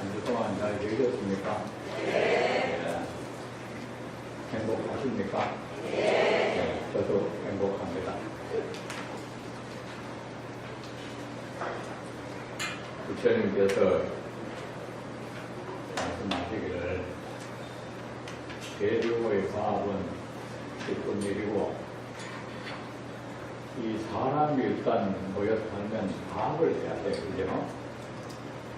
한 주 동안 잘 되셨습니까? 네. 행복하십니까? 네. 저도 행복합니다. 부처님께서 말씀하시기를 대중의 과학은 기쁜 일이고 이 사람이 일단 모여 살면 과학을 해야 돼요. 그죠?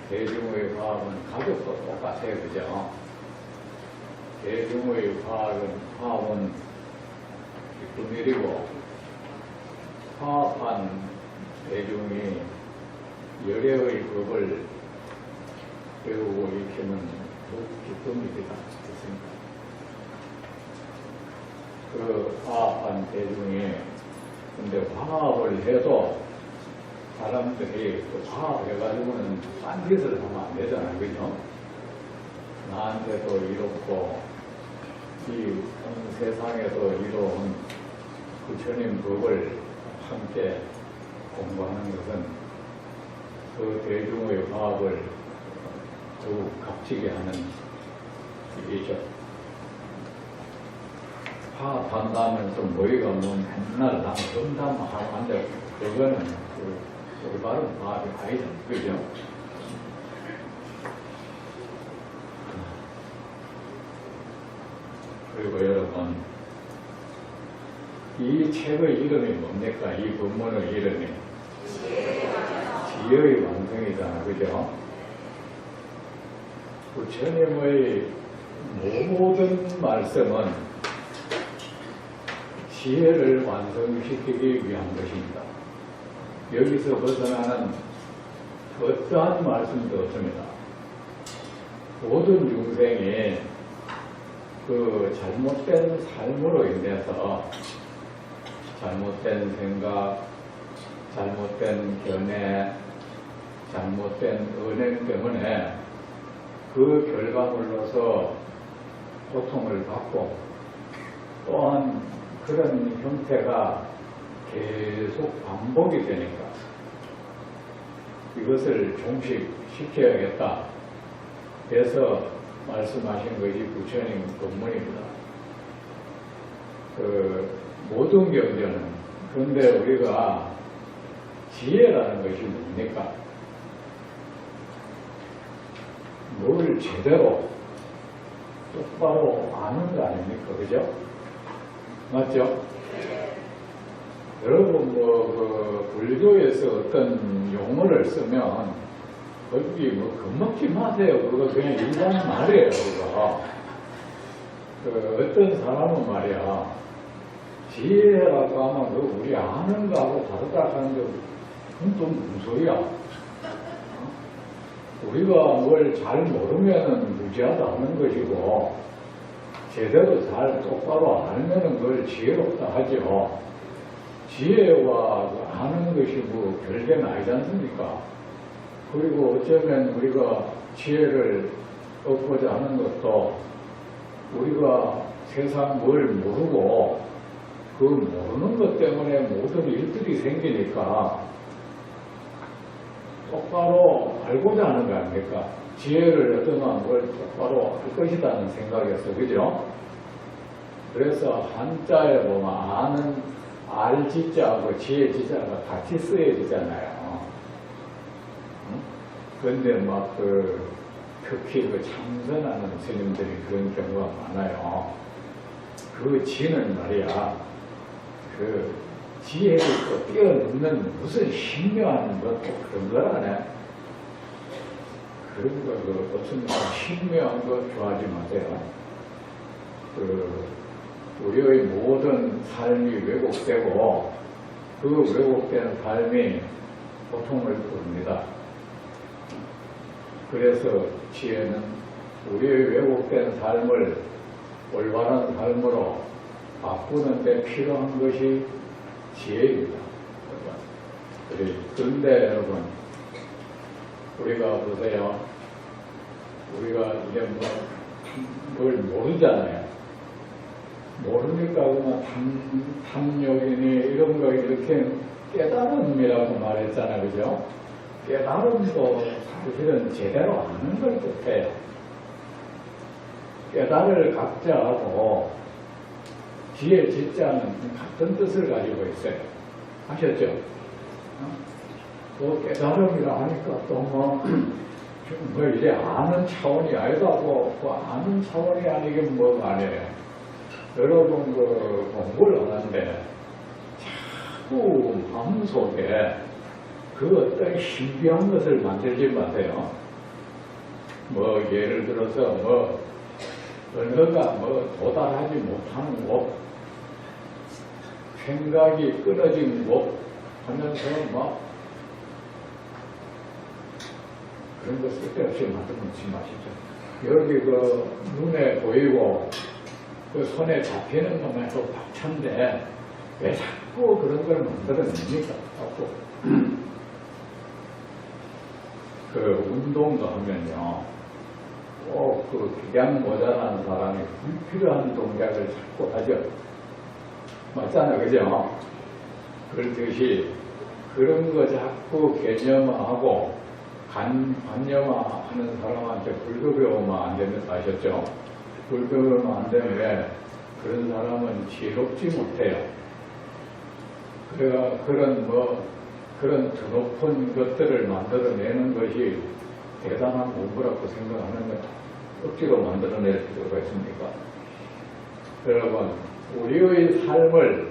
대중의 과학은 가족도 똑같아요. 그죠? 대중의 과학은 기쁜 일이고 화합한 대중이 열애의 법을 배우고 익히는 기쁜 일이다. 그 화합한 대중이 근데 화합을 해도 사람들이 그 화합해가지고는 딴 짓을 하면 안 되잖아요. 그죠? 나한테도 이롭고 이 세상에도 이로운 부처님 법을 함께 공부하는 것은 그 대중의 화합을 더욱 값지게 하는 일이죠. 화합한다면서 모의가 뭐 맨날 금담하고 한데 그거는 올바른 화합이 아니죠. 그죠? 그리고 여러분, 이 책의 이름이 뭡니까? 이 본문의 이름이 지혜의 완성이잖아. 그죠? 부처님의 모든 말씀은 지혜를 완성시키기 위한 것입니다. 여기서 벗어나는 어떠한 말씀도 없습니다. 모든 중생이 그 잘못된 삶으로 인해서 잘못된 생각, 잘못된 견해, 잘못된 언행 때문에 그 결과물로서 고통을 받고 또한 그런 형태가 계속 반복이 되니까 이것을 종식시켜야겠다 해서 말씀하신 것이 부처님 법문입니다. 그 모든 경전은 그런데 우리가 지혜라는 것이 뭡니까? 뭘 제대로 똑바로 아는 거 아닙니까? 그죠? 맞죠? 여러분 그 불교에서 어떤 용어를 쓰면 거기 겁먹지 마세요. 그거 그냥 일반 말이에요. 그거. 어떤 사람은 말이야 지혜라고 하면 우리 아는 거하고 다르다 하는데 그건 또 무슨 소리야? 우리가 뭘 잘 모르면은 무지하다 하는 것이고 제대로 잘 똑바로 알면은 그걸 지혜롭다 하죠. 지혜와 아는 것이 뭐 별개는 아니지 않습니까? 그리고 어쩌면 우리가 지혜를 얻고자 하는 것도 우리가 세상 뭘 모르고 그 모르는 것 때문에 모든 일들이 생기니까 똑바로 알고자 하는 거 아닙니까? 지혜를 얻으면 뭘 똑바로 할 것이라는 생각이었어. 그죠? 그래서 한자에 보면 아는 알지자하고 지혜지자가 같이 쓰여지잖아요. 그런데 막 특히 참선하는 스님들이 그런 경우가 많아요. 그 지는 말이야, 그 지혜를 또 뛰어넘는 무슨 신묘한 것도 그런 걸 하네. 그런 거, 무슨 신묘한 거 좋아하지 마세요. 우리의 모든 삶이 왜곡되고 그 왜곡된 삶이 고통을 부릅니다. 그래서 지혜는 우리의 왜곡된 삶을 올바른 삶으로 바꾸는 데 필요한 것이 지혜입니다. 그런데 여러분, 우리가 보세요. 우리가 이제 뭘 모르잖아요. 모르니까 그만 탐욕이니 이런 거 이렇게 깨달음이라고 말했잖아요. 그죠? 깨달음도 사실은 제대로 아는 걸 뜻해요. 깨달을 각자하고 지혜 지자는 같은 뜻을 가지고 있어요. 아셨죠? 또 깨달음이라 하니까 또 뭐 이제 아는 차원이 아니다. 아는 차원이 아니긴 뭐가 아니에요. 여러분 공부를 하는데 자꾸 마음속에 그 어떤 신비한 것을 만들지 마세요. 뭐 예를 들어서 언어가 도달하지 못하는 곳, 생각이 끊어진 곳 하면서 그런 거 쓸데없이 만들지 마시죠. 여기 눈에 보이고 손에 잡히는 것만 또 박찬데 왜 자꾸 그런 걸 만들어냅니까? 자꾸. 운동도 하면요. 꼭 기량 모자란 사람이 불필요한 동작을 자꾸 하죠. 맞잖아요. 그죠? 그렇듯이 그런 거 자꾸 개념화하고 관념화하는 사람한테 불교 배우면 안 된다고 아셨죠? 불교 배우면 안 되면 왜? 그런 사람은 지혜롭지 못해요. 그래가 그런 드높은 것들을 만들어내는 것이 대단한 공부라고 생각하는 것 억지로 만들어낼 필요가 있습니까? 여러분, 우리의 삶을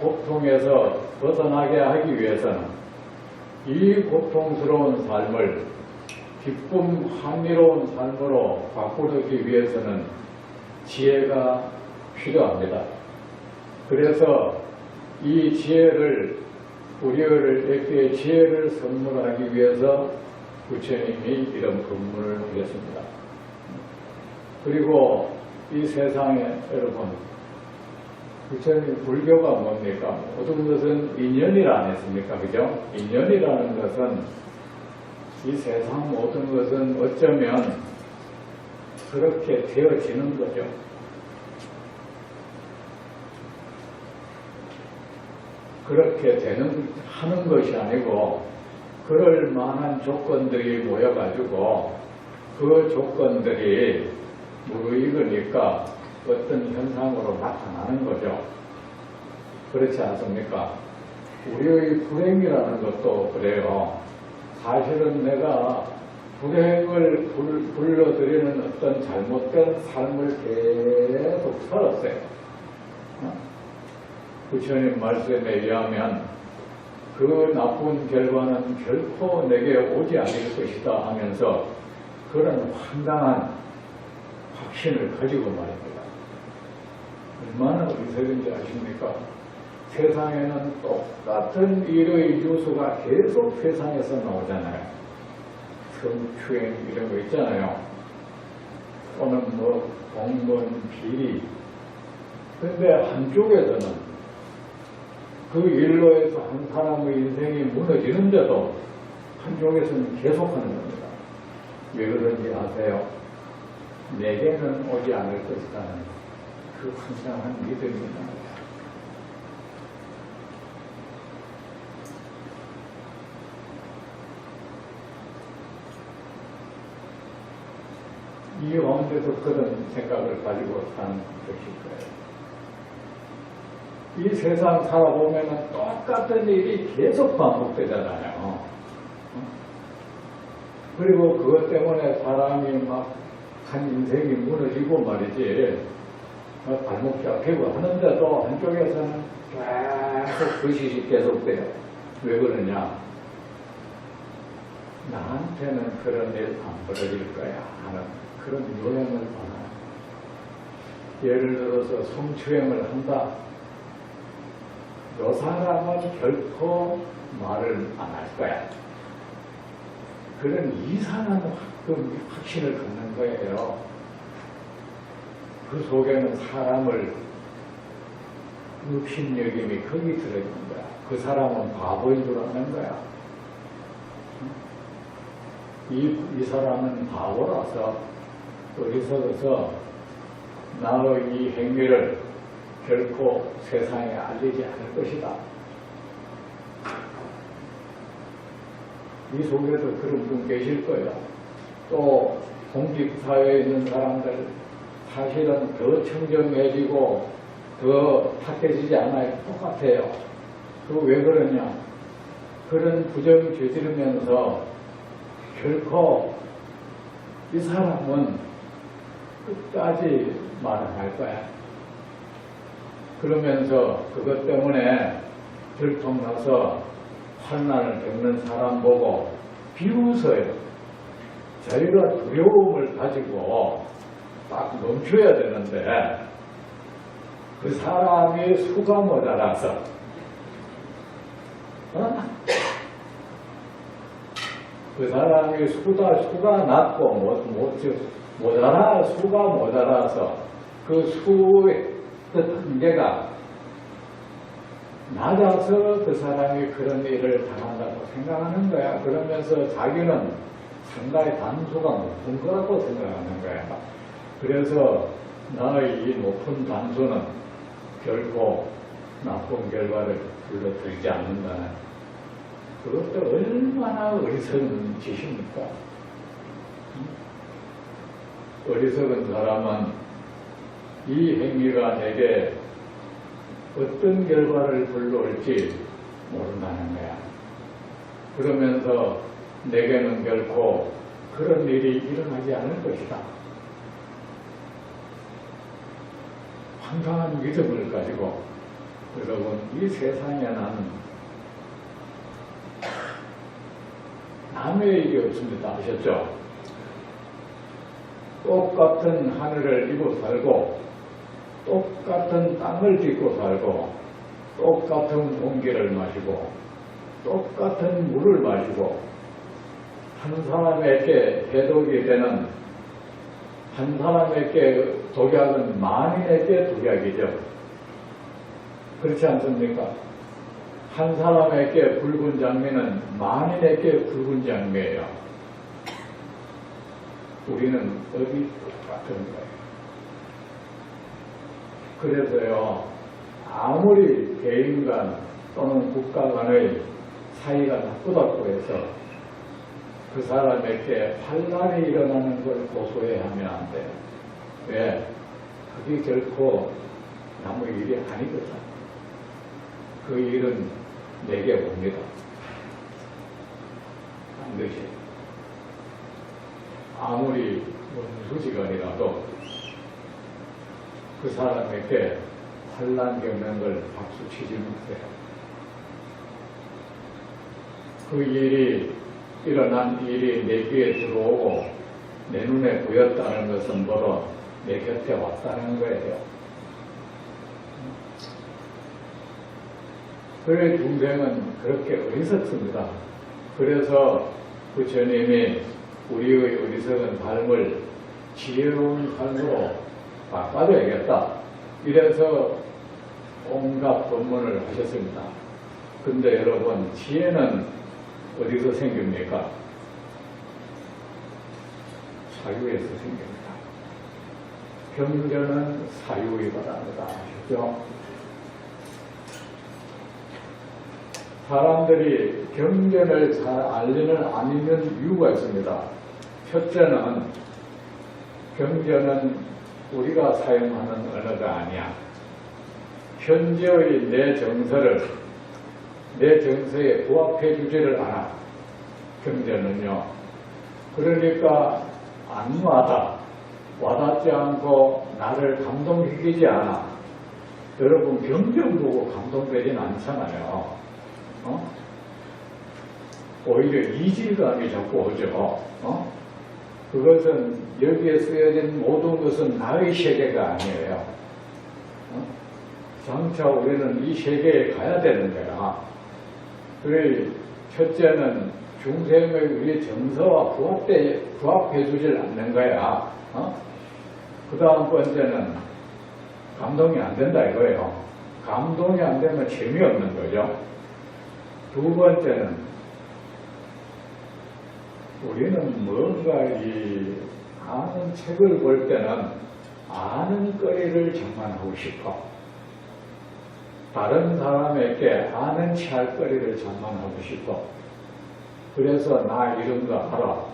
고통에서 벗어나게 하기 위해서는 이 고통스러운 삶을 기쁨, 환희로운 삶으로 바꾸기 위해서는 지혜가 필요합니다. 그래서 이 지혜를 우리에게 지혜를 선물하기 위해서 부처님이 이런 법문을 하셨습니다. 그리고 이 세상에 여러분 부처님 불교가 뭡니까? 모든 것은 인연이라 안 했습니까? 그죠? 인연이라는 것은 이 세상 모든 것은 어쩌면 그렇게 되어지는 거죠. 그렇게 하는 것이 아니고 그럴 만한 조건들이 모여가지고 그 조건들이 무르익으니까 어떤 현상으로 나타나는 거죠. 그렇지 않습니까? 우리의 불행이라는 것도 그래요. 사실은 내가 불행을 불러들이는 어떤 잘못된 삶을 계속 살았어요. 부처님 말씀에 의하면 그 나쁜 결과는 결코 내게 오지 않을 것이다 하면서 그런 황당한 확신을 가지고 말입니다. 얼마나 어리석은지 아십니까? 세상에는 똑같은 일의 뉴스가 계속 세상에서 나오잖아요. 성추행 이런 거 있잖아요. 또는 공무원 비리. 근데 한쪽에서는 그 일로 해서 한 사람의 인생이 무너지는데도 한쪽에서는 계속하는 겁니다. 왜 그런지 아세요? 내게는 오지 않을 것이라는 그 황당한 믿음이 나옵니다. 이 가운데서 그런 생각을 가지고 사는 것일 거예요. 이 세상 살아보면 똑같은 일이 계속 반복되잖아요. 그리고 그것 때문에 사람이 한 인생이 무너지고 말이지, 발목 잡히고 하는데도 한쪽에서는 계속 그 시시 계속돼요. 왜 그러냐? 나한테는 그런 일 안 벌어질 거야 하는 그런 요령을 받아요. 예를 들어서 성추행을 한다. 이 사람은 결코 말을 안 할 거야. 그런 이상한 확신을 갖는 거예요. 그 속에는 사람을 육신여김이 거기 들어있는 거야. 그 사람은 바보인 줄 아는 거야. 이 사람은 바보라서 어리석어서 나의 이 행위를 결코 세상에 알리지 않을 것이다. 이 속에도 그런 분 계실 거예요. 또 공직사회에 있는 사람들 사실은 더 청정해지고 더 탁해지지 않아요. 똑같아요. 그 왜 그러냐? 그런 부정 저지르면서 결코 이 사람은 끝까지 말을 할 거야. 그러면서 그것 때문에 들통나서 환난을 겪는 사람 보고 비웃어요. 자기가 두려움을 가지고 딱 멈춰야 되는데 그 사람이 수가 모자라서 그 사람이 수가 낮고 수가 모자라서 그 수의 그 단계가 낮아서 그 사람이 그런 일을 당한다고 생각하는 거야. 그러면서 자기는 상당히 단수가 높은 거라고 생각하는 거야. 그래서 나의 이 높은 단수는 결코 나쁜 결과를 불러들이지 않는다는 그것도 얼마나 어리석은 짓입니까? 어리석은 사람은 이 행위가 내게 어떤 결과를 불러올지 모른다는 거야. 그러면서 내게는 결코 그런 일이 일어나지 않을 것이다. 황당한 믿음을 가지고 여러분 이 세상에는 남의 일이 없습니다. 아셨죠? 똑같은 하늘을 입고 살고 똑같은 땅을 딛고 살고 똑같은 공기를 마시고 똑같은 물을 마시고 한 사람에게 해독이 되는 한 사람에게 독약은 만인에게 독약이죠. 그렇지 않습니까? 한 사람에게 붉은 장미는 만인에게 붉은 장미예요. 우리는 어디 똑같은 거예요. 그래서요, 아무리 개인 간 또는 국가 간의 사이가 나쁘다고 해서 그 사람에게 환난이 일어나는 걸 고소해야 하면 안 돼요. 왜? 그게 결코 남의 일이 아니거든. 그 일은 내게 옵니다. 반드시. 아무리 원수지간이라도 그 사람에게 환난 겪는 걸 박수 치지 못해요. 그 일이 일어난 일이 내 귀에 들어오고 내 눈에 보였다는 것은 바로 내 곁에 왔다는 거예요. 그의 중생은 그렇게 어리석습니다. 그래서 부처님이 우리의 어리석은 삶을 지혜로운 삶으로 바꿔줘야겠다. 이래서 온갖 법문을 하셨습니다. 근데 여러분, 지혜는 어디서 생깁니까? 사유에서 생깁니다. 경전은 사유에 바랍니다. 아시죠? 사람들이 경전을 잘 알리는 안 읽는 이유가 있습니다. 첫째는 경전은 우리가 사용하는 언어가 아니야. 현재의 내 정서를 내 정서에 부합해 주지를 않아. 경전은요. 그러니까 안 와닿지 않고 나를 감동시키지 않아. 여러분 경전 보고 감동되진 않잖아요. 오히려 이질감이 자꾸 오죠. 그것은 여기에 쓰여진 모든 것은 나의 세계가 아니에요. 장차 우리는 이 세계에 가야 되는 거야. 그래, 첫째는 중생의 우리 정서와 부합해 주질 않는 거야. 그 다음 번째는 감동이 안 된다 이거예요. 감동이 안 되면 재미없는 거죠. 두 번째는 우리는 뭔가 이 아는 책을 볼 때는 아는 거리를 장만하고 싶어. 다른 사람에게 아는 체할 거리를 장만하고 싶어. 그래서 나 이런 거 알아.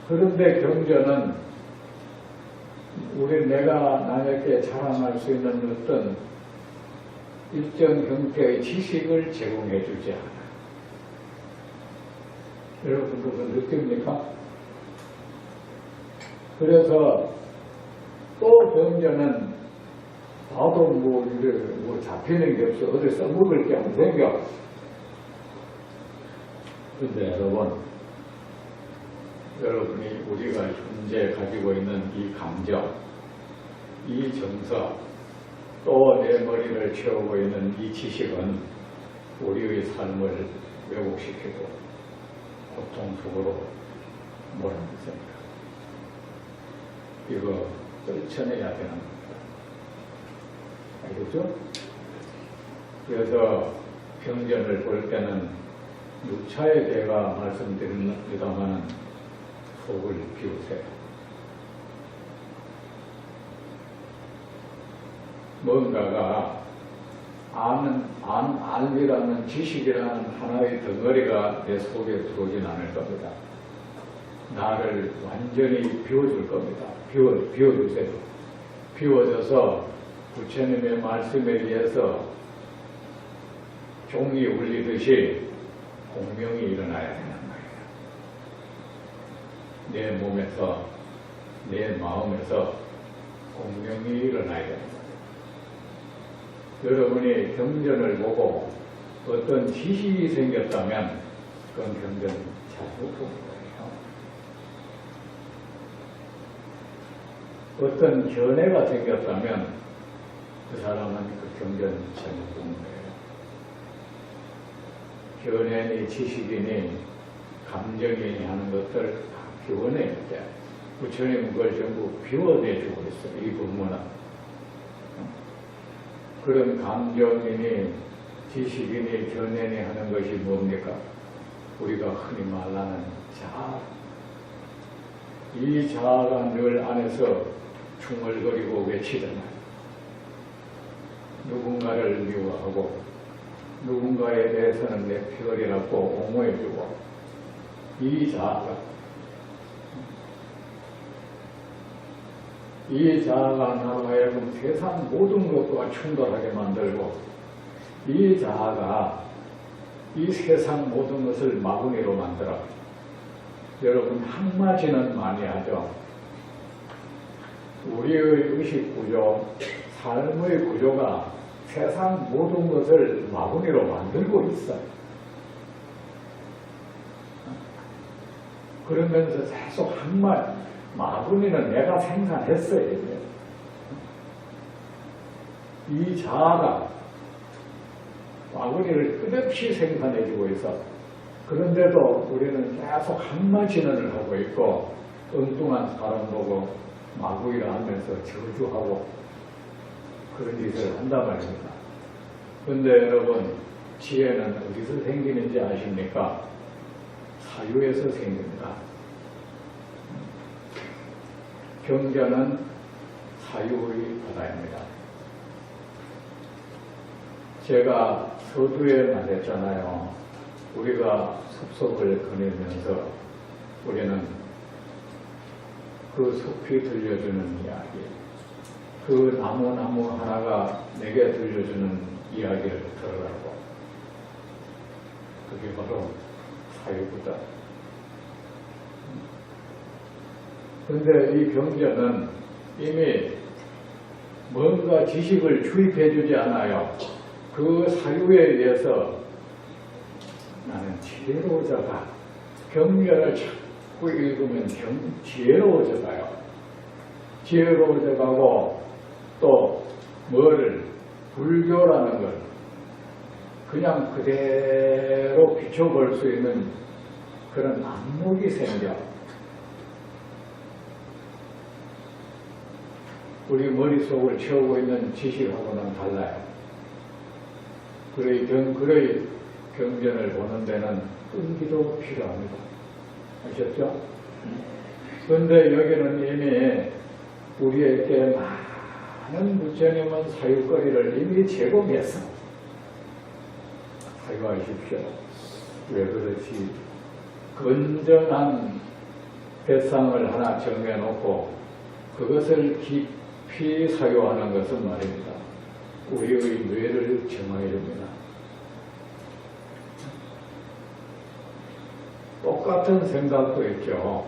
그런데 경전은 내가 남에게 자랑할 수 있는 어떤 일정 형태의 지식을 제공해 주지 않아. 여러분 그거 느낍니까? 그래서 또 경전은 봐도 뭐 잡히는 게 없어. 어디 써먹을 게 안 생겨. 근데 여러분이 우리가 현재 가지고 있는 이 감정, 이 정서, 또 내 머리를 채우고 있는 이 지식은 우리의 삶을 왜곡시키고 고통 속으로 몰아넣습니다. 이거 떨쳐내야 되는 겁니다. 알겠죠? 그래서 경전을 볼 때는 6차의 제가 말씀드립니다만 속을 비우세요. 뭔가가 알이라는 지식이라는 하나의 덩어리가 내 속에 들어오진 않을 겁니다. 나를 완전히 비워줄 겁니다. 비워주세요. 비워져서 부처님의 말씀에 의해서 종이 울리듯이 공명이 일어나야 되는 거예요. 내 몸에서, 내 마음에서 공명이 일어나야 되는 거예요. 여러분이 경전을 보고 어떤 지식이 생겼다면 그건 경전 잘못 본 거예요. 어떤 견해가 생겼다면 그 사람은 그 경전 잘못 본 거예요. 견해니 지식이니 감정이니 하는 것들 다 비워내야 돼. 부처님은 그걸 전부 비워내주고 있어요. 이 부분은. 그런 감정이니 지식이니 견해니 하는 것이 뭡니까? 우리가 흔히 말하는 자아. 이 자아가 늘 안에서 중얼거리고 외치잖아요. 누군가를 미워하고 누군가에 대해서는 내 별이라고 옹호해주고 이 자아가 나로 하여금 세상 모든 것과 충돌하게 만들고 이 자아가 이 세상 모든 것을 마구니로 만들어. 여러분 항마지는 많이 하죠. 우리의 의식 구조, 삶의 구조가 세상 모든 것을 마구니로 만들고 있어요. 그러면서 계속 마구니는 내가 생산했어요. 이 자아가 마구니를 끝없이 생산해주고 있어. 그런데도 우리는 계속 항마진언을 하고 있고 엉뚱한 사람 보고 마구이를 하면서 저주하고 그런 짓을 한단 말입니다. 그런데 여러분 지혜는 어디서 생기는지 아십니까? 사유에서 생깁니다. 경전은 사유의 바다입니다. 제가 서두에 말했잖아요. 우리가 숲속을 거닐면서 우리는 그 숲이 들려주는 이야기, 그 나무 하나가 내게 들려주는 이야기를 들으라고. 그게 바로 사유보다. 그런데 이 경전은 이미 뭔가 지식을 주입해 주지 않아요. 그 사유에 의해서 나는 지혜로워져가. 경전을 자꾸 읽으면 지혜로워져가요. 지혜로워져가고 또 뭐를 불교라는 걸 그냥 그대로 비춰볼 수 있는 그런 안목이 생겨. 우리 머릿속을 채우고 있는 지식하고는 달라요. 그의 경전을 보는 데는 끈기도 필요합니다. 아셨죠? 그런데 여기는 이미 우리에게 많은 부처님은 사유거리를 이미 제공했어. 사유하십시오. 왜 그렇지? 건전한 대상을 하나 정해놓고 그것을 깊이 사유하는 것은 말입니다. 우리의 뇌를 정하이릅니다. 똑같은 생각도 있죠.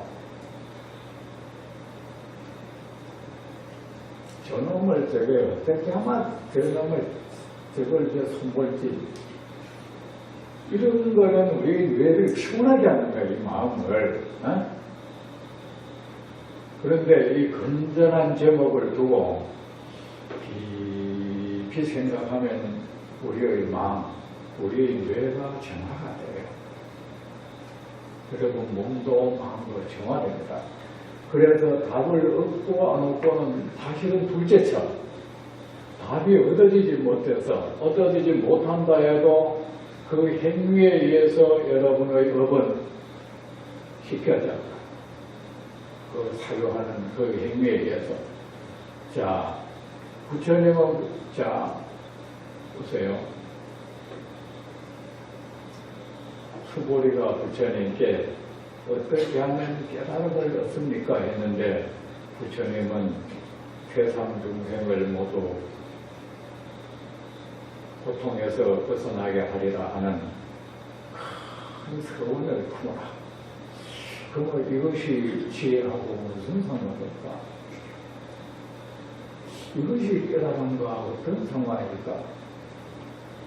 저놈을 어떻게 하면 저걸 손볼지. 이런 거는 우리 뇌를 피곤하게 하는 거예요, 이 마음을. 그런데 이 건전한 제목을 두고 깊이 생각하면 우리의 마음, 우리의 뇌가 정화가 돼요. 여러분 몸도 마음도 정화됩니다. 그래서 답을 얻고 안 얻고는 사실은 둘째쳐. 답이 얻어지지 못한다 해도 그 행위에 의해서 여러분의 업은 시켜져. 그 사유하는 그 행위에 의해서. 자, 부처님은, 자, 보세요. 수보리가 부처님께 어떻게 하면 깨달음을 얻습니까? 했는데, 부처님은 세상 중생을 모두 고통에서 벗어나게 하리라 하는 큰 서원을 품어라. 그럼 이것이 지혜하고 무슨 상관일까? 이것이 깨달음과 어떤 상관일까?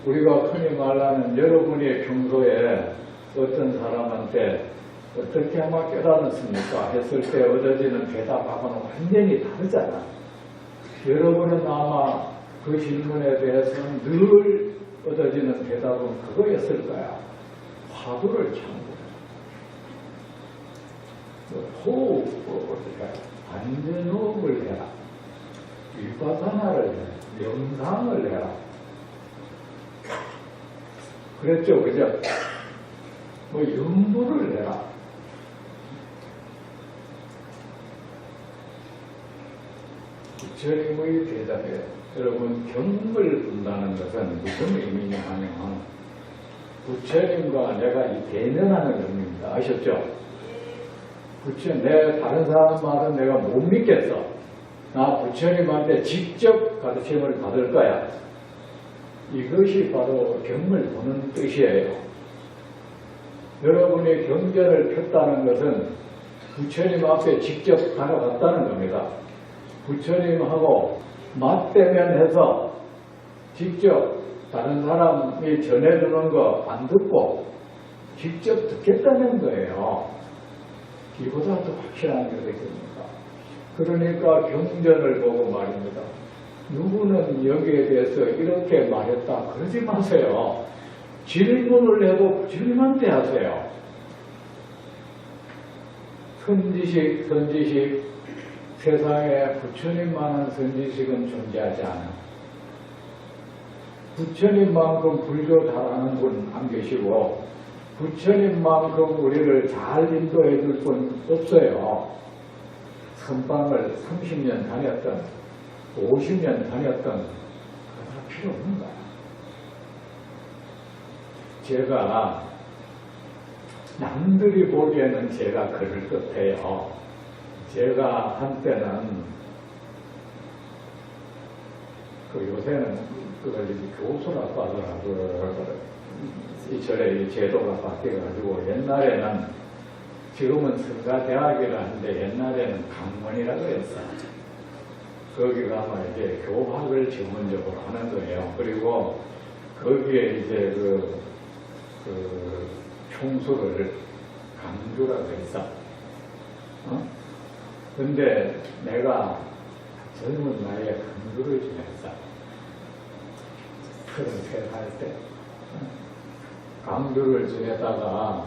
우리가 흔히 말하는 여러분이 평소에 어떤 사람한테 어떻게 하면 깨달았습니까? 했을 때 얻어지는 대답하고는 완전히 다르잖아. 여러분은 아마 그 질문에 대해서는 늘 얻어지는 대답은 그거였을 거야. 화두를 참고. 호흡을 해라. 안전호흡을 해라. 위파사나를 해라. 명상을 해라. 그랬죠, 그죠? 염불을 해라. 부처님의 대답에 여러분 경을 분다는 것은 무슨 의미냐 하면 부처님과 내가 이 대면하는 의미입니다. 아셨죠? 내 다른 사람 말은 내가 못 믿겠어. 나 부처님한테 직접 가르침을 받을 거야. 이것이 바로 경을 보는 뜻이에요. 여러분이 경전을 폈다는 것은 부처님 앞에 직접 가려갔다는 겁니다. 부처님하고 맞대면해서 직접 다른 사람이 전해주는 거 안 듣고 직접 듣겠다는 거예요. 이보다 더 확실한 게 되겠습니까? 그러니까 경전을 보고 말입니다. 누구는 여기에 대해서 이렇게 말했다 그러지 마세요. 질문을 해도 질문대 하세요. 선지식 세상에 부처님만한 선지식은 존재하지 않아. 부처님만큼 불교 잘하는 분 안 계시고 부처님만큼 우리를 잘 인도해 줄 분 없어요. 선방을 30년 다녔던 50년 다녔던 그거 필요 없는 거야. 제가 남들이 보기에는 제가 그럴 듯해요. 제가 한때는 요새는 그걸 교수라고 하더라고요. 이 절에 제도가 바뀌어가지고 옛날에는 지금은 성가대학이라 하는데 옛날에는 강문이라고 했어. 거기 가면 이제 교학을 전문적으로 하는 거예요. 그리고 거기에 이제 그 총수를 강주라고 했어. 근데 내가 젊은 나이에 강주를 지냈어. 33살 때. 강주를 지내다가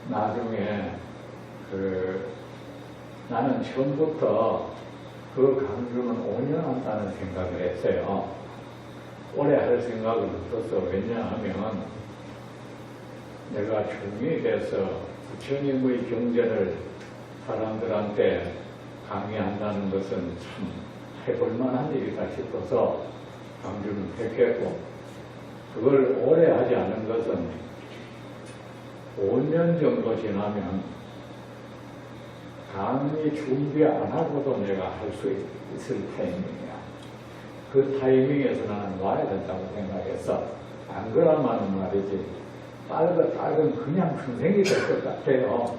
나중에 나는 처음부터 그 강주는 5년 한다는 생각을 했어요. 오래 할 생각은 없었어. 왜냐하면 내가 중이 돼서 부처님의 경전을 사람들한테 강의한다는 것은 참 해볼만한 일이다 싶어서 강주는 택했고, 그걸 오래 하지 않은 것은 5년 정도 지나면 강의 준비 안 하고도 내가 할 수 있을 타이밍이야. 그 타이밍에서 나는 와야 된다고 생각했어. 안 그러면 말이지 딸은 그냥 선생이 될 것 같아요.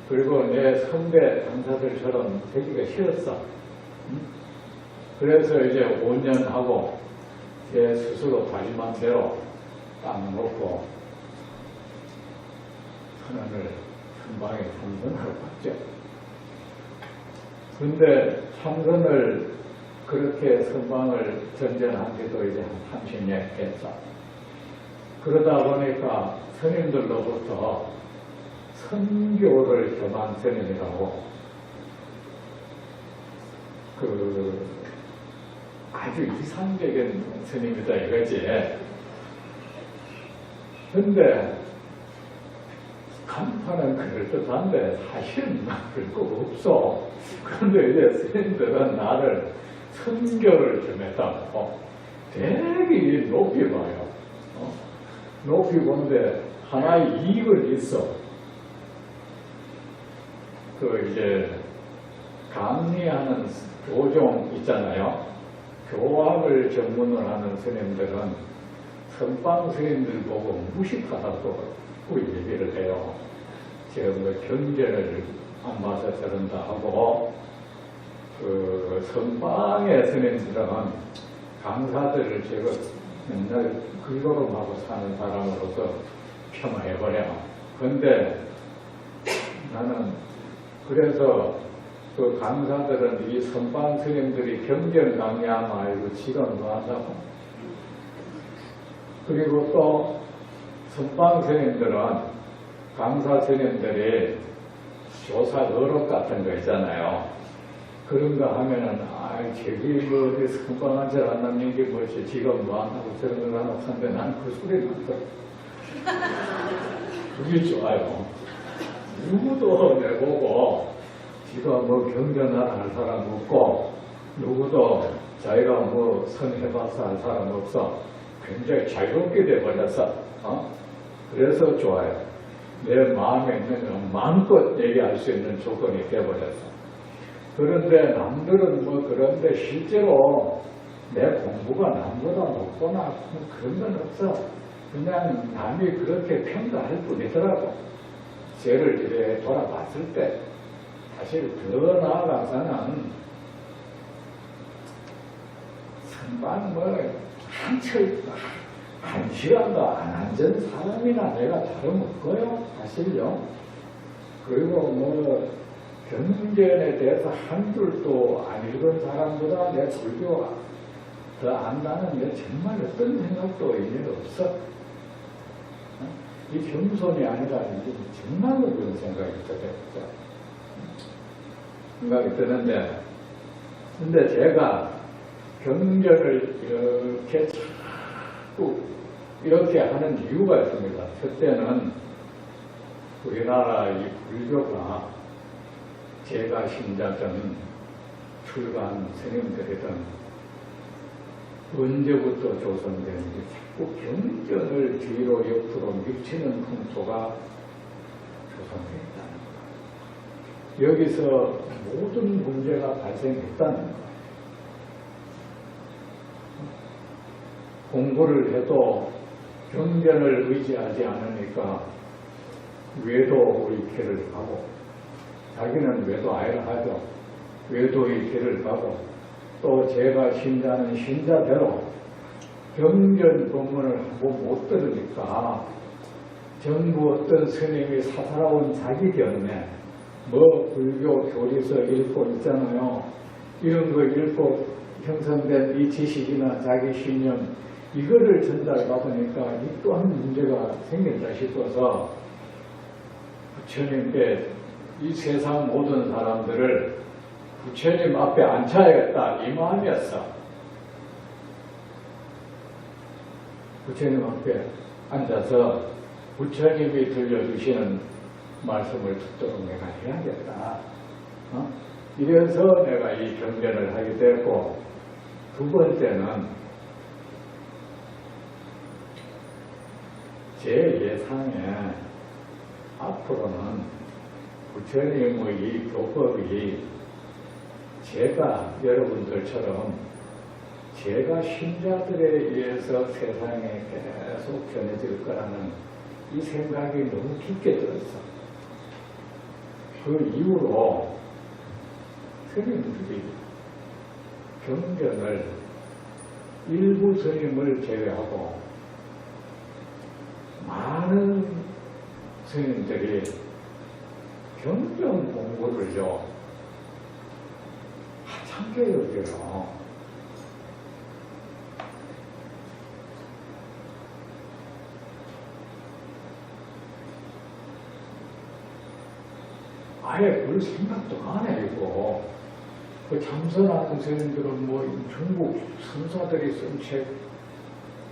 그리고 내 선배 강사들처럼 되기가 싫었어. 그래서 이제 5년 하고 제 스스로 다짐한 대로 딱 놓고 선언을 선방에 참선하러 갔죠. 근데 참선을 그렇게 선방을 전전한 지도 이제 한 30년 됐어. 그러다 보니까 스님들로부터 선교를 겸한 스님이라고 아주 이상적인 스님이다 이거지. 근데 간판은 그럴듯한데 사실은 그럴 거 없어. 그런데 이제 스님들은 나를 선교를 겸했다고 되게 높이 봐요. 높이 보는데 하나의 이익은 있어. 이제 강의하는 교종 있잖아요. 교학을 전문을 하는 스님들은 선방 스님들 보고 무식하다고 얘기를 해요. 지금 경전을 안 봐서 저런다 하고, 선방의 스님들은 강사들을 제가 맨날 글로름하고 사는 사람으로서 폄하해버려. 근데 나는 그래서 그 강사들은 이 선방 스님들이 경전 강의하면 알고 지가 뭐 한다고. 그리고 또 선방 스님들은 강사 스님들이 조사 어록 같은 거 있잖아요. 그런 거 하면은 저기 뭐 어디 선방한 줄 안 남는 게 뭐지, 지가 뭐 한다고 저런 걸 하나 하는데 난 그 소리를 듣고 그게 좋아요. 누구도 내보고 지가 뭐 경전을 할 사람 없고 누구도 자기가 뭐 선해봐서 할 사람 없어. 굉장히 자유롭게 돼버렸어. 그래서 좋아요. 내 마음에 있는 건 마음껏 얘기할 수 있는 조건이 돼버렸어. 그런데 남들은 뭐 그런데 실제로 내 공부가 남보다 높거나 그런 건 없어. 그냥 남이 그렇게 평가할 뿐이더라고. 죄를 이렇게 돌아봤을 때 사실 더 나아가서는 선방 한 시간도 안 앉은 사람이나 내가 다름없고요. 사실요. 그리고 경전에 대해서 한 줄도 안 읽은 사람보다 내 불교가 더 안다는 게 정말 어떤 생각도 의미가 없어. 이 겸손이 아니라 정말로 그런 생각이 들었죠. 생각이 드는데, 근데 제가 경전을 이렇게 자꾸 이렇게 하는 이유가 있습니다. 첫째는 우리나라 이 불교가 제가 신자든 출간 스님들이든 언제부터 조성되는지 자꾸 경전을 뒤로 옆으로 밀치는 풍토가 조성되어 있다는 거예요. 여기서 모든 문제가 발생했다는 거예요. 공부를 해도 경전을 의지하지 않으니까 외도의 길을 가고, 자기는 외도 아예를 하죠. 외도의 길을 가고, 또 제가 신자는 신자대로 경전 법문을 하고 못 들으니까 전부 어떤 스님이 사사로운 자기 견해, 불교 교리서 읽고 있잖아요. 이런 거 읽고 형성된 이 지식이나 자기 신념, 이거를 전달받으니까 이 또한 문제가 생긴다 싶어서 부처님께 이 세상 모든 사람들을 부처님 앞에 앉혀야겠다, 이 마음이었어. 부처님 앞에 앉아서 부처님이 들려주시는 말씀을 듣도록 내가 해야겠다. 이래서 내가 이 경전을 하게 됐고, 두 번째는 제 예상에 앞으로는 부처님의 이 교법이 제가 여러분들처럼 제가 신자들에 의해서 세상에 계속 전해질 거라는 이 생각이 너무 깊게 들었어. 그 이후로 스님들이 경전을 일부 스님을 제외하고 많은 스님들이 경전 공부를요 하찮게 여겨요. 아예 별 생각도 안 해요. 그 참선하는 스님들은 뭐 중국 선사들이 쓴 책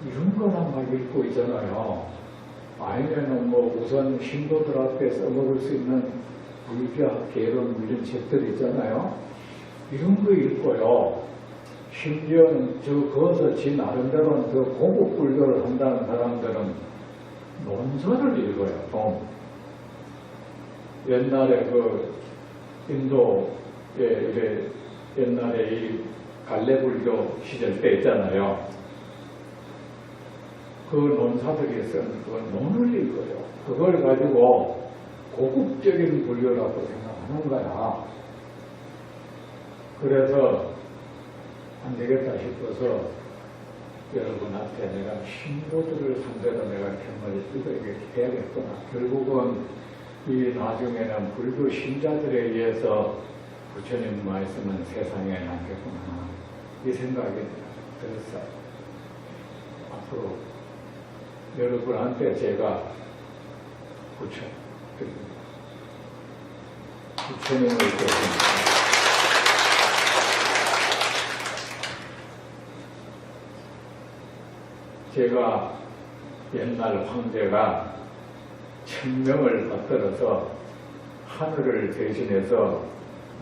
이런 거나 막 읽고 있잖아요. 아니면은 뭐 우선 신도들 앞에 써먹을 수 있는 불교학 개론 이런 책들 있잖아요. 이런 거 읽고요. 심지어는 거기서 지 나름대로는 더 고급 불교를 한다는 사람들은 논설을 읽어요. 옛날에 그 인도에 이래 옛날에 이 갈래불교 시절 때 있잖아요. 그 논사들이 쓴 그 논을 읽어요. 그걸 가지고 고급적인 불교라고 생각하는 거야. 그래서 안 되겠다 싶어서 여러분한테 내가 신도들을 상대로 내가 정말 이거 해야겠구나. 결국은 이 나중에는 불교 신자들에 의해서 부처님 말씀은 세상에 남겠구나. 이 생각이 들었어요. 앞으로 여러분한테 제가 부처드립니다. 부처님을 드립니다. 제가 옛날 황제가 1000명을 받들어서 하늘을 대신해서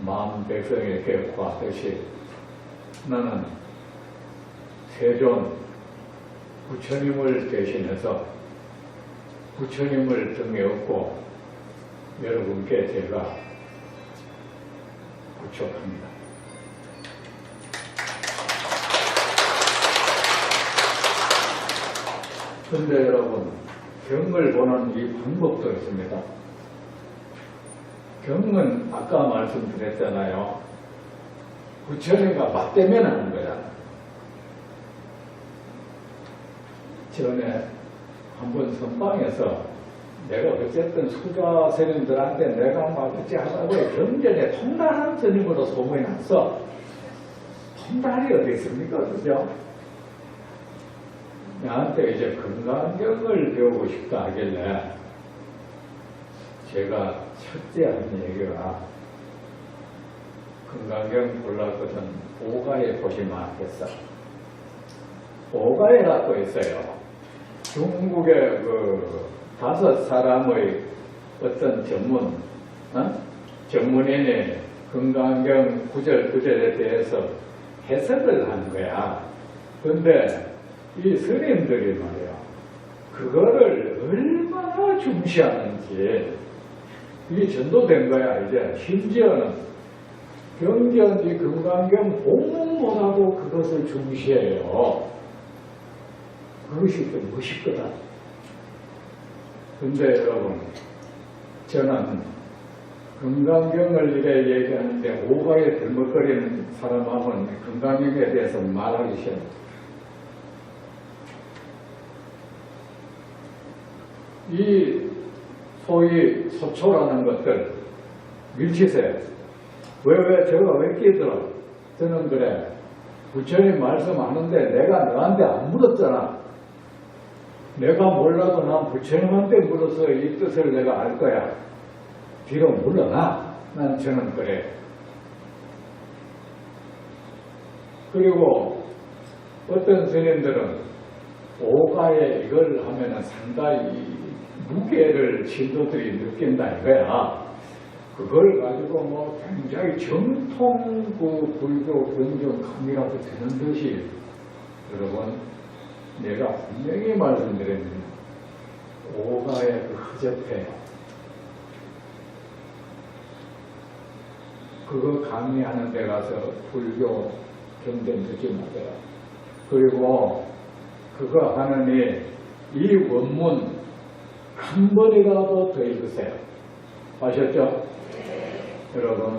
만 백성에게 구하듯이 나는 세존 부처님을 대신해서 부처님을 등에 업고 여러분께 제가 부축합니다. 그런데 여러분, 경을 보는 이 방법도 있습니다. 경은 아까 말씀드렸잖아요. 부처님과 맞대면 하는 거야. 전에 한번 선방에서 내가 어쨌든 수자 스님들한테 내가 막 어찌 하다고 경전에 통달한 스님으로 소문이 났어. 통달이 어디 있습니까? 그죠? 나한테 이제 금강경을 배우고 싶다 하길래 제가 첫째 한 얘기가 금강경 골랐거든. 오가에 보시면 알겠어. 오가에라고 있어요. 중국의 그 5사람의 어떤 전문인이 금강경 구절구절에 대해서 해석을 한 거야. 근데 이 스님들이 말이야, 그거를 얼마나 중시하는지 이게 전도된 거야. 이제 심지어는 경전지 금강경 공부하고 그것을 중시해요. 그것이 좀 멋있거든. 근데 여러분, 저는 금강경을 이래 얘기하는데 오가에 들먹거리는 사람하면 금강경에 대해서 말하기 싫어. 이 소위 소초라는 것들 밀치세. 왜 저가 왜 끼들어? 저는 그래. 부처님 말씀하는데 내가 너한테 안 물었잖아. 내가 몰라도 난 부처님한테 물어서 이 뜻을 내가 알 거야. 뒤로 물러나. 저는 그래. 그리고 어떤 스님들은 오가에 이걸 하면은 상당히 무게를 신도들이 느낀다 이거야. 그걸 가지고 뭐 굉장히 정통 그 불교 경전감이라고 되는 듯이 여러분 내가 분명히 말씀드렸는데 오가에 그 허접해요. 그거 강의하는 데 가서 불교 경전 듣지 마세요. 그리고 그거 하느니 이 원문 한 번이라도 더 읽으세요. 아셨죠? 여러분,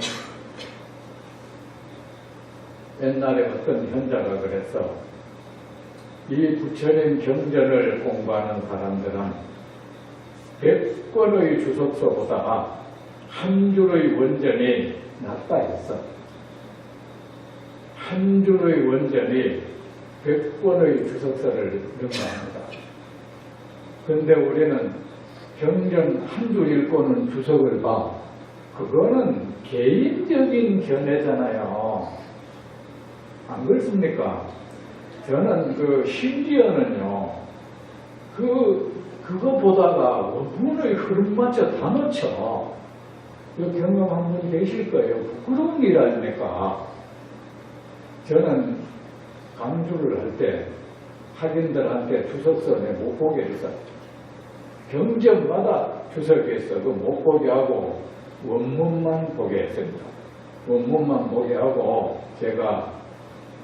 옛날에 어떤 현자가 그랬어. 이 부처님 경전을 공부하는 사람들은 100권의 주석서보다 한 줄의 원전이 낫다 했어. 한 줄의 원전이 100권의 주석서를 능가합니다. 그런데 우리는 경전 한 줄 읽고는 주석을 봐. 그거는 개인적인 견해잖아요. 안 그렇습니까? 저는 심지어는요, 그거 보다가 원문의 흐름 맞춰 다 놓쳐. 그 경험 한 번 계실 거예요. 부끄러운 일 아닙니까? 저는 강주를 할 때 학인들한테 주석서 못 보게 했어. 경전마다 주석에서 못 보게 하고 원문만 보게 했습니다. 원문만 보게 하고 제가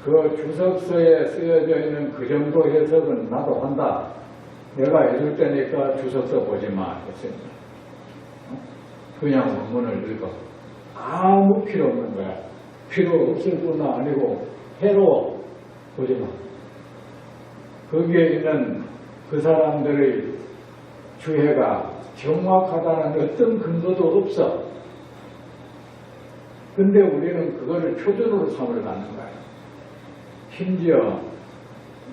그 주석서에 쓰여져 있는 그 정도 해석은 나도 한다. 내가 해줄 테니까 주석서 보지 마 했습니다. 그냥 원문을 읽어. 아무 필요 없는 거야. 필요 없을 뿐 아니고 해로 보지 마. 거기에 있는 그 사람들의 주해가 정확하다는 어떤 근거도 없어. 근데 우리는 그거를 표준으로 삼으러 가는 거야. 심지어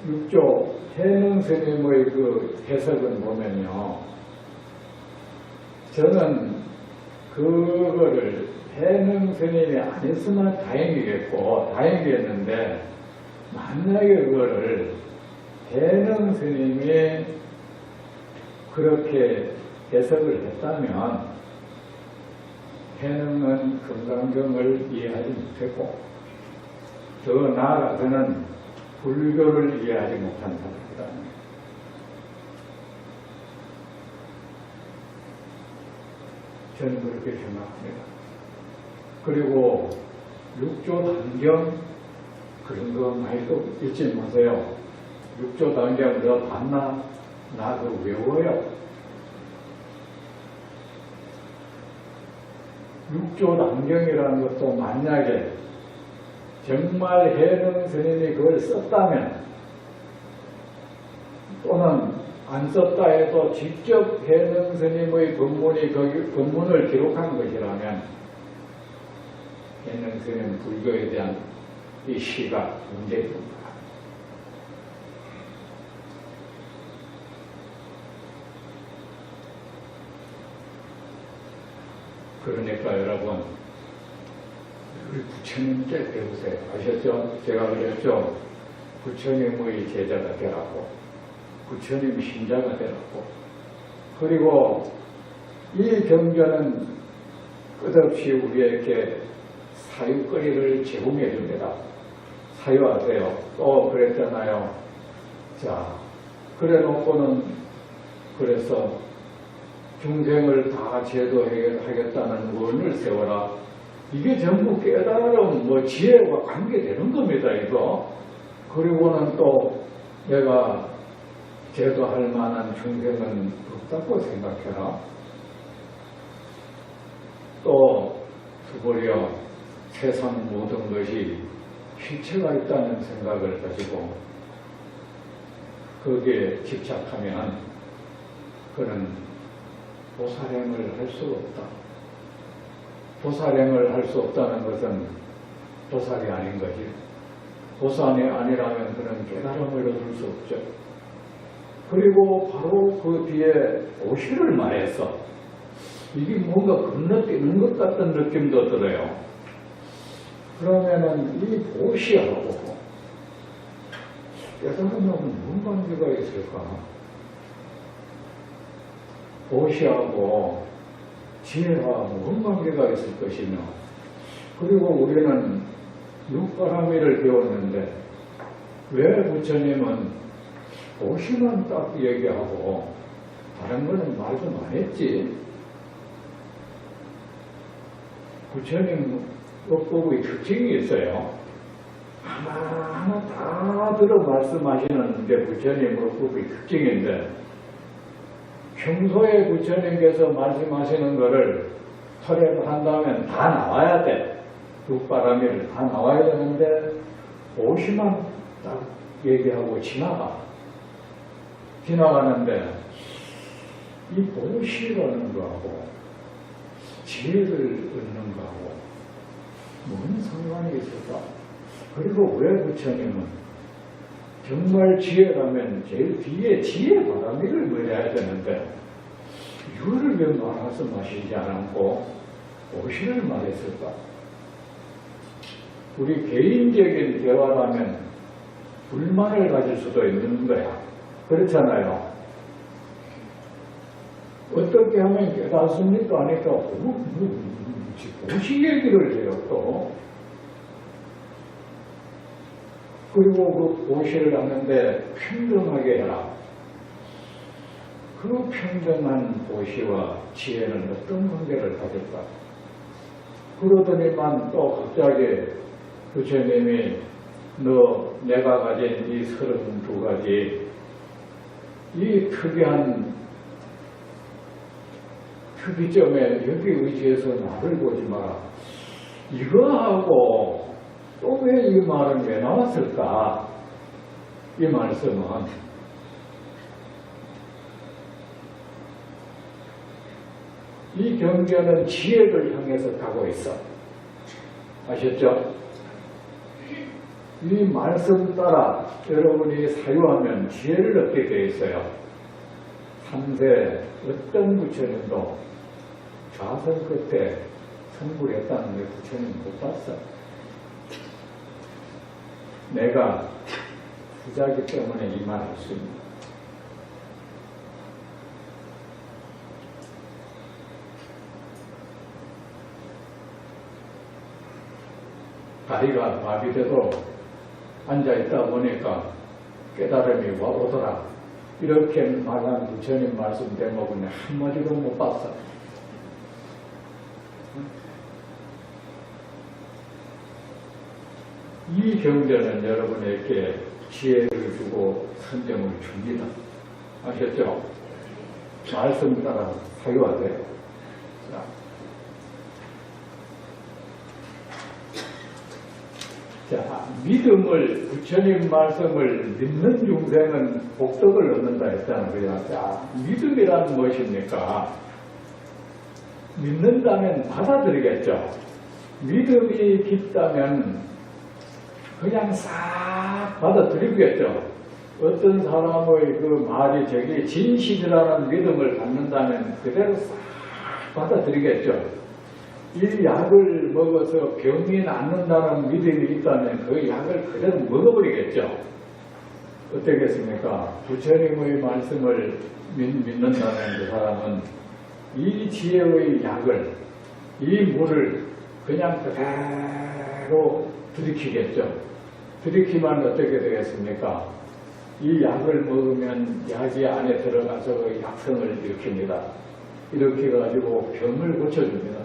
6조 해능 스님의 그 해석은 보면요. 저는 그거를 해능 스님이 아니었으면 다행이겠는데, 만약에 그거를 해능 스님이 그렇게 해석을 했다면 해능은 금강경을 이해하지 못했고, 더 나아가서는 불교를 이해하지 못한 사람이다. 저는 그렇게 생각합니다. 그리고 6조 단경 그런 거 많이 또 잊지 마세요. 6조 단경 너 봤나? 나도 외워요. 6조 단경이라는 것도 만약에 정말 해능 스님이 그걸 썼다면, 또는 안 썼다 해도 직접 해능 스님의 법문을 기록한 것이라면 해능 스님 불교에 대한 이 시가 문제입니다. 그러니까 여러분, 우리 부처님께 배우세요. 아셨죠? 제가 그랬죠? 부처님의 제자가 되라고, 부처님 신자가 되라고. 그리고 이 경전은 끝없이 우리에게 사유거리를 제공해 줍니다. 사유하세요. 또 그랬잖아요. 자, 그래 놓고는 그래서 중생을 다 제도하겠다는 원을 세워라. 이게 전부 깨달음, 지혜와 관계되는 겁니다, 이거. 그리고는 또 내가 제도할 만한 중생은 없다고 생각해라. 또 두버려 세상 모든 것이 실체가 있다는 생각을 가지고 거기에 집착하면 그는 보살행을 할 수 없다. 보살행을 할 수 없다는 것은 보살이 아닌 거지. 보살이 아니라면 그는 깨달음을 얻을 수 없죠. 그리고 바로 그 뒤에 보시를 말했어. 이게 뭔가 건너뛰는 것 같은 느낌도 들어요. 그러면은 이 보시하고 깨달음하고 무슨 관계가 있을까? 보시하고 지혜와 무슨 관계가 있을 것이며, 그리고 우리는 육바라미를 배웠는데 왜 부처님은 보시만 딱 얘기하고 다른 거는 말도 안 했지? 부처님 법법의 특징이 있어요. 하나하나 다 들어 말씀하시는 게 부처님 법법의 특징인데, 평소에 부처님께서 말씀하시는 거를 토랩을 한다면 다 나와야 돼. 육바라밀을 다 나와야 되는데, 오시만 딱 얘기하고 지나가는데, 이 보시라는 거하고 지혜를 얻는 거하고 무슨 상관이 있을까? 그리고 왜 부처님은 정말 지혜라면 제일 뒤에 지혜 바라미를 물어야 되는데 이거를 왜 말씀하시지 않고 보시를 말했을까? 우리 개인적인 대화라면 불만을 가질 수도 있는 거야. 그렇잖아요. 어떻게 하면 깨닫습니까? 하니까 보시 얘기를 해요 또. 그리고 그 보시를 하는데 평등하게 해라. 그 평등한 보시와 지혜는 어떤 관계를 가질까? 그러더니만 또 갑자기 부처님이 내가 가진 이 32가지 이 특이한 특이점에 여기 의지해서 나를 보지 마라. 이거하고 또 왜 이 말은 왜 나왔을까? 이 말씀은 이 경전은 지혜를 향해서 가고 있어. 아셨죠? 이 말씀 따라 여러분이 사유하면 지혜를 얻게 되어 있어요. 3세 어떤 부처님도 좌선 끝에 선불했다는 게 부처님 못 봤어. 내가 부자기 때문에 이 말 할 수 있는. 다리가 마비돼도 앉아있다 보니까 깨달음이 오더라. 이렇게 말한 부처님 말씀 대목은 한마디도 못 봤어. 이 경전은 여러분에게 지혜를 주고 선정을 줍니다. 아셨죠? 말씀 따라 사유하세요. 자, 믿음을, 부처님 말씀을 믿는 중생은 복덕을 얻는다 했잖아요. 그래서 자, 믿음이란 무엇입니까? 믿는다면 받아들이겠죠. 믿음이 깊다면 그냥 싹 받아들이겠죠. 어떤 사람의 그 말이 저기 진실이라는 믿음을 갖는다면 그대로 싹 받아들이겠죠. 이 약을 먹어서 병이 낫는다는 믿음이 있다면 그 약을 그대로 먹어버리겠죠. 어떻겠습니까? 부처님의 말씀을 믿는다면 그 사람은 이 지혜의 약을, 이 물을 그냥 그대로 들이키겠죠. 들이키면 어떻게 되겠습니까? 이 약을 먹으면 약이 안에 들어가서 약성을 일으킵니다. 일으켜가지고 병을 고쳐줍니다.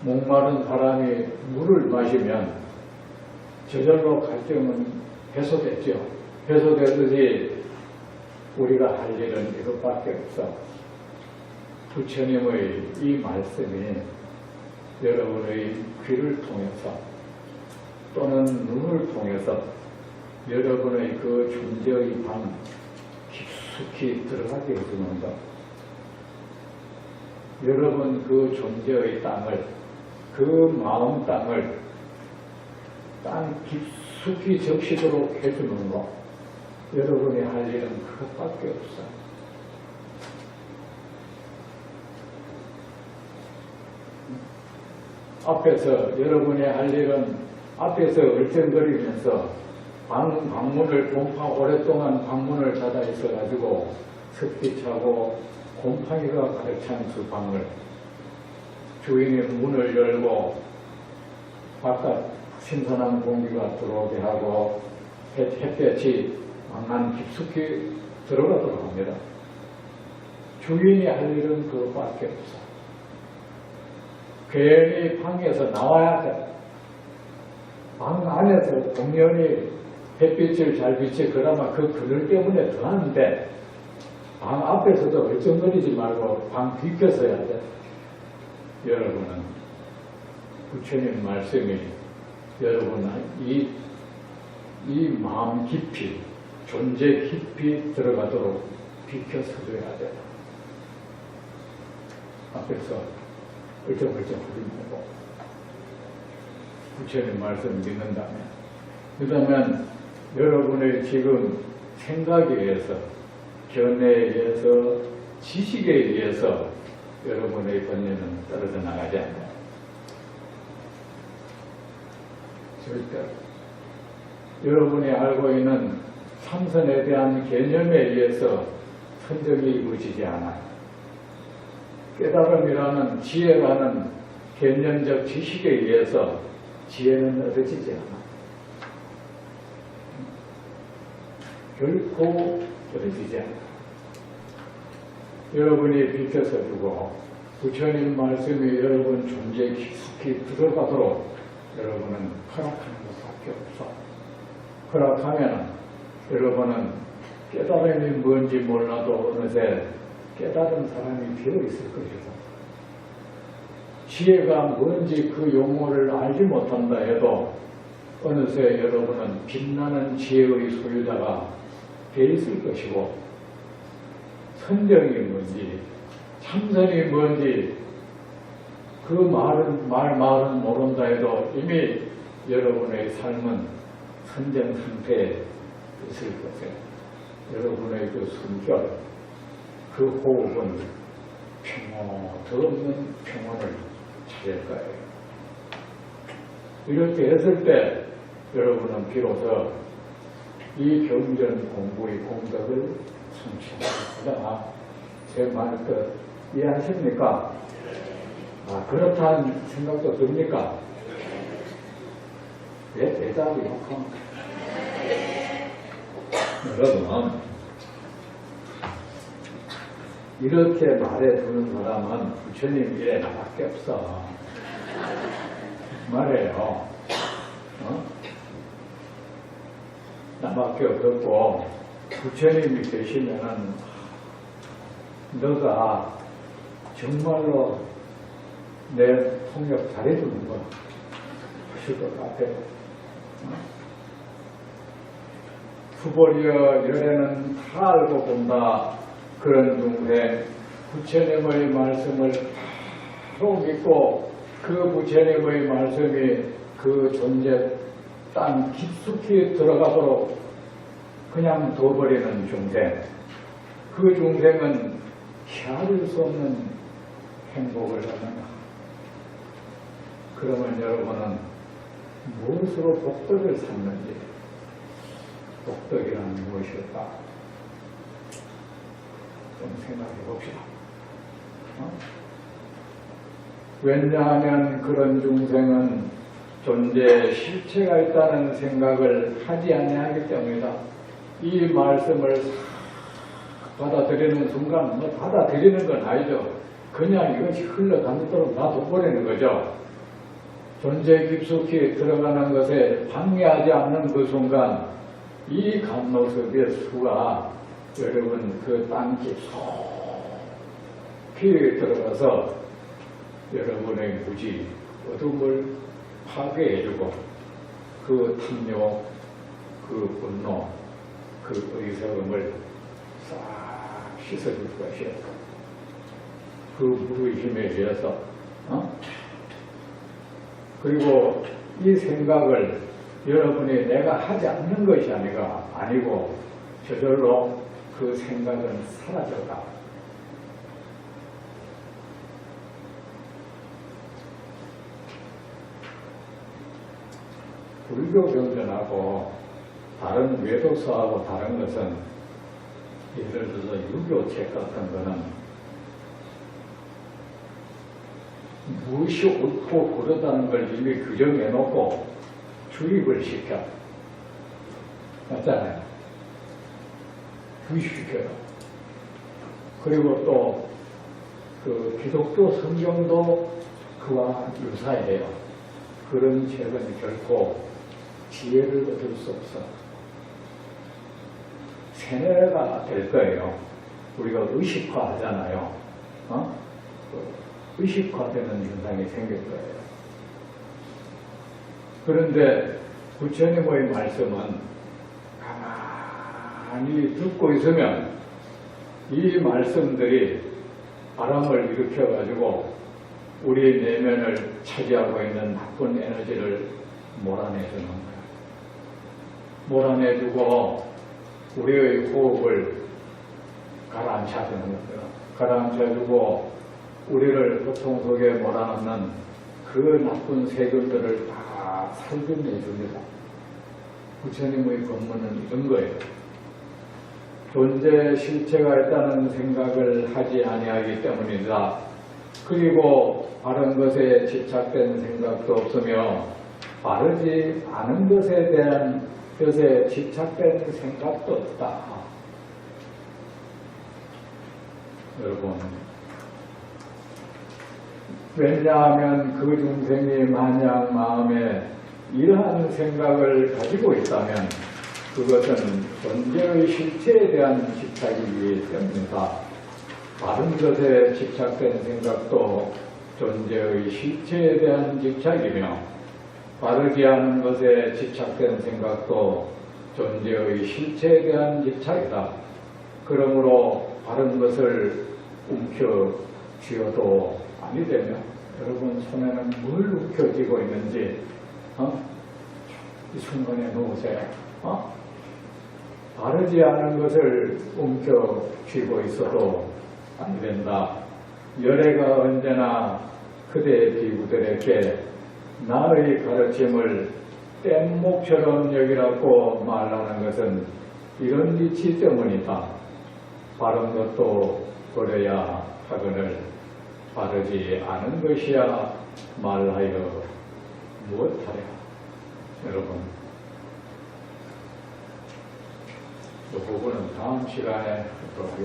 목마른 사람이 물을 마시면 저절로 갈증은 해소됐죠. 해소되듯이 우리가 할 일은 이것밖에 없어. 부처님의 이 말씀이 여러분의 귀를 통해서 또는 눈을 통해서 여러분의 그 존재의 방 깊숙이 들어가게 해주는 것. 여러분 그 존재의 땅을, 그 마음 땅을 땅 깊숙이 적시도록 해주는 것. 여러분이 할 일은 그것밖에 없어. 앞에서 여러분이 할 일은 앞에서 얼쩡거리면서 방문을 오랫동안 방문을 닫아 있어가지고 습기 차고 곰팡이가 가득 찬 그 방을 주인이 문을 열고 바깥 신선한 공기가 들어오게 하고 햇볕이 왕한 깊숙이 들어가도록 합니다. 주인이 할 일은 그것밖에 없어. 괜히 방에서 나와야 돼. 방 안에서 공연히 햇빛을 잘 비치, 그나마 그 그늘 때문에 더 하는데, 방 앞에서도 얼쩡거리지 말고 방 비켜서야 돼. 여러분은 부처님 말씀이 여러분은 이 마음 깊이, 존재 깊이 들어가도록 비켜서줘야 돼. 앞에서 얼쩡얼쩡 하지 말고 부처님 말씀 믿는다면, 그러면 여러분의 지금 생각에 의해서, 견해에 의해서, 지식에 의해서 여러분의 번뇌는 떨어져 나가지 않아요. 절대. 여러분이 알고 있는 삼선에 대한 개념에 의해서 선정이 이루어지지 않아요. 깨달음이라는 지혜라는 개념적 지식에 의해서 지혜는 얻어지지 않아요. 결코 얻어지지 않아요. 여러분이 비켜서 두고 부처님 말씀이 여러분 존재 깊숙이 들어가도록 여러분은 허락하는 것밖에 없어. 허락하면 여러분은 깨달음이 뭔지 몰라도 어느새 깨달은 사람이 되어 있을 것이다. 지혜가 뭔지 그 용어를 알지 못한다 해도 어느새 여러분은 빛나는 지혜의 소유자가 되어 있을 것이고, 선정이 뭔지, 참선이 뭔지 그 말은 모른다 해도 이미 여러분의 삶은 선정 상태에 있을 것이에요. 여러분의 그 숨결, 그 호흡은 더 없는 평온을 찾을 거예요. 이렇게 했을 때 여러분은 비로소 이 경전 공부의 공덕을 성취합니다. 제 말 이해하십니까? 그렇다는 생각도 듭니까? 왜 대답이 혹한? 여러분, 이렇게 말해주는 사람은 부처님 일에 나밖에 없어. 말해요. 나밖에 없고, 부처님이 계시면은 너가 정말로 내 통역 잘해주는 거 하실 것 같아요. 후보리여 열애는 다 알고 본다. 그런 중생, 부처님의 말씀을 바로 믿고 그 부처님의 말씀이 그 존재 땅 깊숙이 들어가도록 그냥 둬버리는 중생, 그 중생은 헤아릴 수 없는 행복을 얻는다. 그러면 여러분은 무엇으로 복덕을 삼는지, 복덕이란 무엇일까? 좀 생각해 봅시다. 왜냐하면 그런 중생은 존재에 실체가 있다는 생각을 하지 아니하기 때문이다. 이 말씀을 받아들이는 순간, 받아들이는 건 아니죠. 그냥 이것이 흘러가도록 놔둬버리는 거죠. 존재 깊숙이 들어가는 것에 방해하지 않는 그 순간, 이 감로섭의 수가 여러분 그 땅 깊숙이 들어가서 여러분의 무지, 어둠을 파괴해주고 그 탐욕, 그 분노, 그 어리석음을 싹 씻어줄 것이에요. 그 물의 힘에 의해서. 그리고 이 생각을 여러분이 내가 하지 않는 것이 아니고 저절로 그 생각은 사라져가. 불교 경전하고 다른 외도서하고 다른 것은 예를 들어서 유교책 같은 거는 무엇이 옳고 그르다는 걸 이미 규정해놓고 주입을 시켜. 맞잖아요. 주입시켜요. 그리고 또 그 기독교 성경도 그와 유사해요. 그런 책은 결코 지혜를 얻을 수 없어. 세뇌가 될 거예요. 우리가 의식화하잖아요. 의식화되는 현상이 생길 거예요. 그런데 부처님의 말씀은 가만히 듣고 있으면 이 말씀들이 바람을 일으켜가지고 우리 내면을 차지하고 있는 나쁜 에너지를 몰아내주는 거예요. 몰아내주고 우리의 호흡을 가라앉혀주는 거예요. 가라앉혀주고 우리를 고통 속에 몰아넣는 그 나쁜 세균들을 다 살균해줍니다. 부처님의 법문은 이런 거예요. 존재 실체가 있다는 생각을 하지 아니하기 때문이다. 그리고 바른 것에 집착된 생각도 없으며 바르지 않은 것에 대한 것에 집착된 생각도 없다. 여러분, 왜냐하면 그 중생이 만약 마음에 이러한 생각을 가지고 있다면 그것은 존재의 실체에 대한 집착이기 때문이다. 바른 것에 집착된 생각도 존재의 실체에 대한 집착이며 바르지 않은 것에 집착된 생각도 존재의 실체에 대한 집착이다. 그러므로 바른 것을 움켜쥐어도 아니 되며 여러분 손에는 뭘 움켜쥐고 있는지 이 순간에 놓으세요. 바르지 않은 것을 움켜쥐고 있어도 안 된다. 열애가 언제나 그대 비구들에게 나의 가르침을 뗏목처럼 여기라고 말하는 것은 이런 이치 때문이다. 바른 것도 버려야 하거늘 바르지 않은 것이야 말하여 무엇하랴. 여러분, 이 부분은 다음 시간에 또